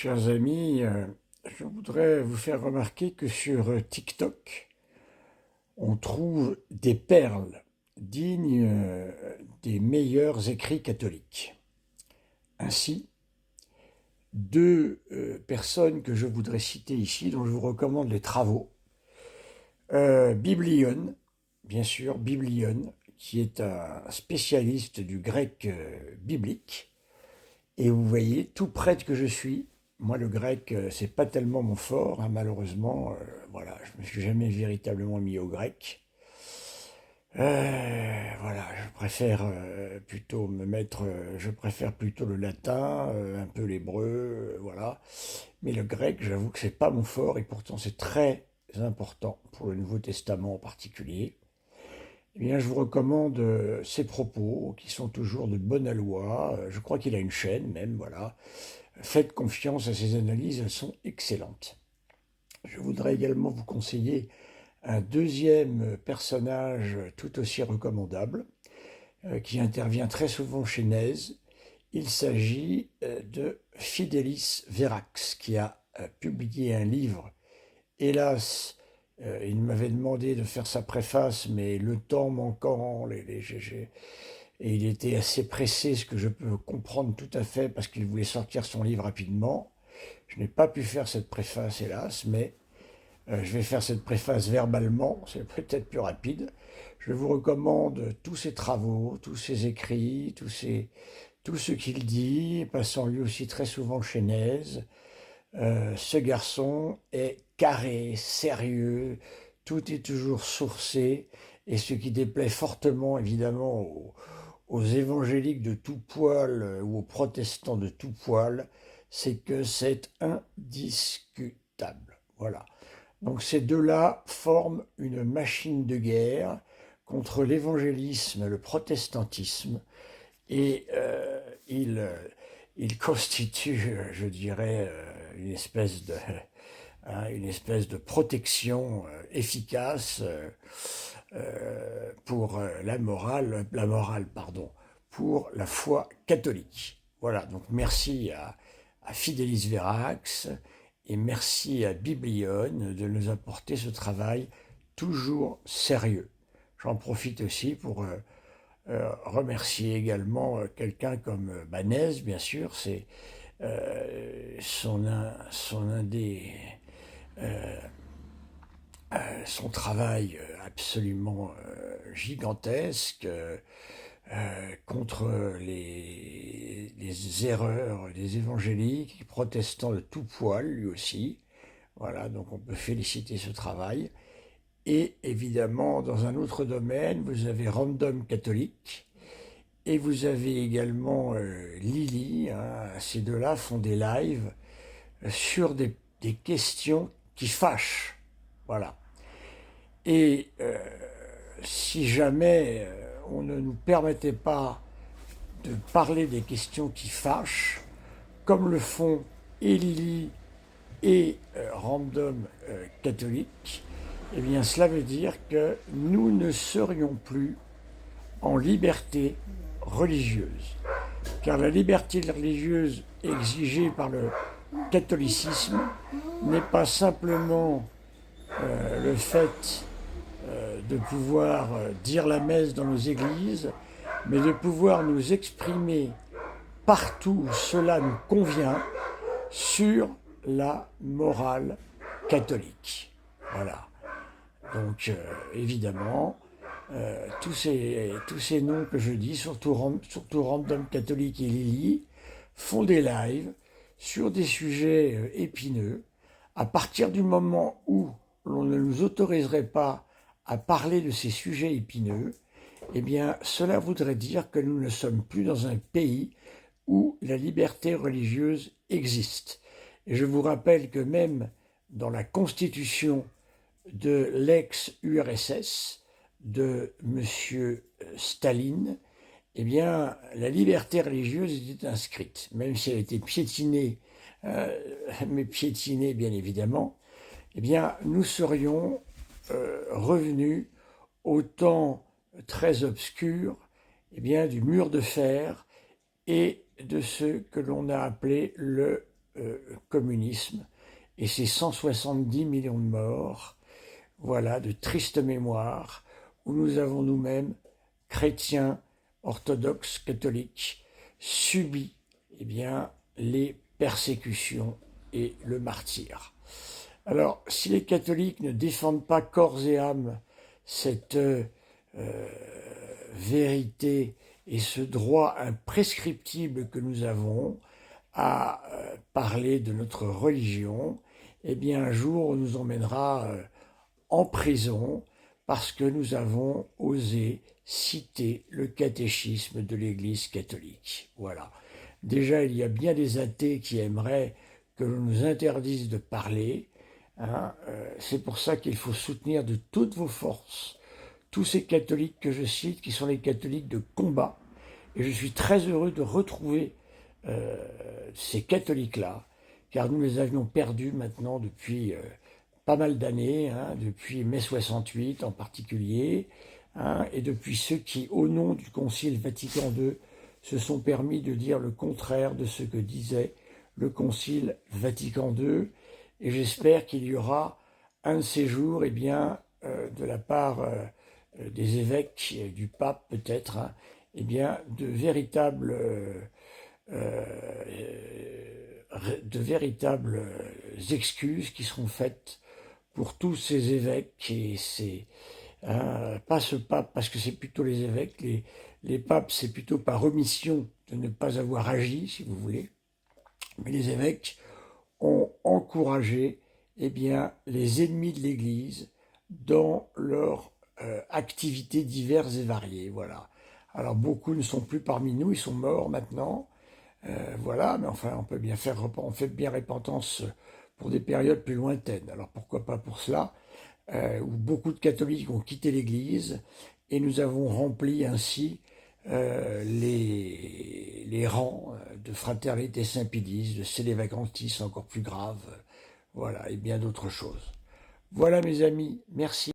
Chers amis, je voudrais vous faire remarquer que sur TikTok, on trouve des perles dignes des meilleurs écrits catholiques. Ainsi, deux personnes que je voudrais citer ici, dont je vous recommande les travaux. Biblion, bien sûr, Biblion, qui est un spécialiste du grec biblique. Et vous voyez, tout prêtre que je suis, moi le grec, c'est pas tellement mon fort, hein, malheureusement. Voilà, je me suis jamais véritablement mis au grec. Voilà, je préfère plutôt me mettre, je préfère plutôt le latin, un peu l'hébreu, voilà. Mais le grec, j'avoue que c'est pas mon fort et pourtant c'est très important pour le Nouveau Testament en particulier. Eh bien, je vous recommande ses propos, qui sont toujours de bonne aloi. Je crois qu'il a une chaîne même, voilà. Faites confiance à ses analyses, elles sont excellentes. Je voudrais également vous conseiller un deuxième personnage tout aussi recommandable, qui intervient très souvent chez Nez. Il s'agit de Fidelis Verax, qui a publié un livre. Hélas, il m'avait demandé de faire sa préface, mais le temps manquant, et il était assez pressé, ce que je peux comprendre tout à fait, parce qu'il voulait sortir son livre rapidement. Je n'ai pas pu faire cette préface, hélas, mais je vais faire cette préface verbalement, c'est peut-être plus rapide. Je vous recommande tous ses travaux, tous ses écrits, tout ce qu'il dit, passant lui aussi très souvent chez Nez. Ce garçon est carré, sérieux, tout est toujours sourcé, et ce qui déplaît fortement évidemment aux évangéliques de tout poil ou aux protestants de tout poil, c'est que c'est indiscutable. Voilà. Donc ces deux-là forment une machine de guerre contre l'évangélisme et le protestantisme, et il constitue, je dirais, une espèce de protection efficace pour la morale, pardon, pour la foi catholique. Voilà, donc merci à Fidelis Verax et merci à Biblion de nous apporter ce travail toujours sérieux. J'en profite aussi pour remercier également quelqu'un comme Banez, bien sûr, c'est son travail absolument gigantesque contre les erreurs des évangéliques, protestants de tout poil, lui aussi. Voilà, donc on peut féliciter ce travail. Et évidemment, dans un autre domaine, vous avez Random Catholique et vous avez également Lily. Hein, ces deux-là font des lives sur des questions qui fâchent. Voilà. Et si jamais on ne nous permettait pas de parler des questions qui fâchent, comme le font et Lily et Random Catholique, eh bien cela veut dire que nous ne serions plus en liberté religieuse. Car la liberté religieuse exigée par le catholicisme n'est pas simplement le fait de pouvoir dire la messe dans nos églises, mais de pouvoir nous exprimer partout où cela nous convient sur la morale catholique. Voilà. Donc évidemment, tous ces noms que je dis, surtout Random Catholique et Lily, font des lives sur des sujets épineux. À partir du moment où l'on ne nous autoriserait pas à parler de ces sujets épineux, eh bien, cela voudrait dire que nous ne sommes plus dans un pays où la liberté religieuse existe. Et je vous rappelle que même dans la constitution de l'ex-URSS, de M. Staline, eh bien, la liberté religieuse était inscrite, même si elle était piétinée, mais piétinée bien évidemment, eh bien, nous serions revenus au temps très obscur du mur de fer et de ce que l'on a appelé le communisme et ses 170 millions de morts, voilà, de triste mémoire, où nous avons nous-mêmes, chrétiens, orthodoxes, catholiques, subi eh bien, les persécutions et le martyre. Alors, si les catholiques ne défendent pas corps et âme cette vérité et ce droit imprescriptible que nous avons à parler de notre religion, eh bien un jour on nous emmènera en prison parce que nous avons osé citer le catéchisme de l'Église catholique. Voilà. Déjà, il y a bien des athées qui aimeraient que l'on nous interdise de parler. Hein. C'est pour ça qu'il faut soutenir de toutes vos forces tous ces catholiques que je cite, qui sont les catholiques de combat. Et je suis très heureux de retrouver ces catholiques-là, car nous les avions perdus maintenant depuis pas mal d'années, hein, depuis mai 68 en particulier, hein, et depuis ceux qui, au nom du Concile Vatican II, se sont permis de dire le contraire de ce que disait le Concile Vatican II. Et j'espère qu'il y aura un de ces jours, eh bien, de la part des évêques, du pape peut-être, hein, eh bien, de véritables excuses qui seront faites pour tous ces évêques et pas ce pape, parce que c'est plutôt les évêques, les papes c'est plutôt par omission de ne pas avoir agi, si vous voulez, mais les évêques ont encouragé eh bien, les ennemis de l'Église dans leurs activités diverses et variées. Voilà. Alors beaucoup ne sont plus parmi nous, ils sont morts maintenant. Voilà, mais enfin on fait bien repentance pour des périodes plus lointaines. Alors pourquoi pas pour cela, où beaucoup de catholiques ont quitté l'Église et nous avons rempli ainsi les rangs de Fraternité Saint-Pédis, de Célévacantis encore plus grave, voilà, et bien d'autres choses. Voilà mes amis, merci.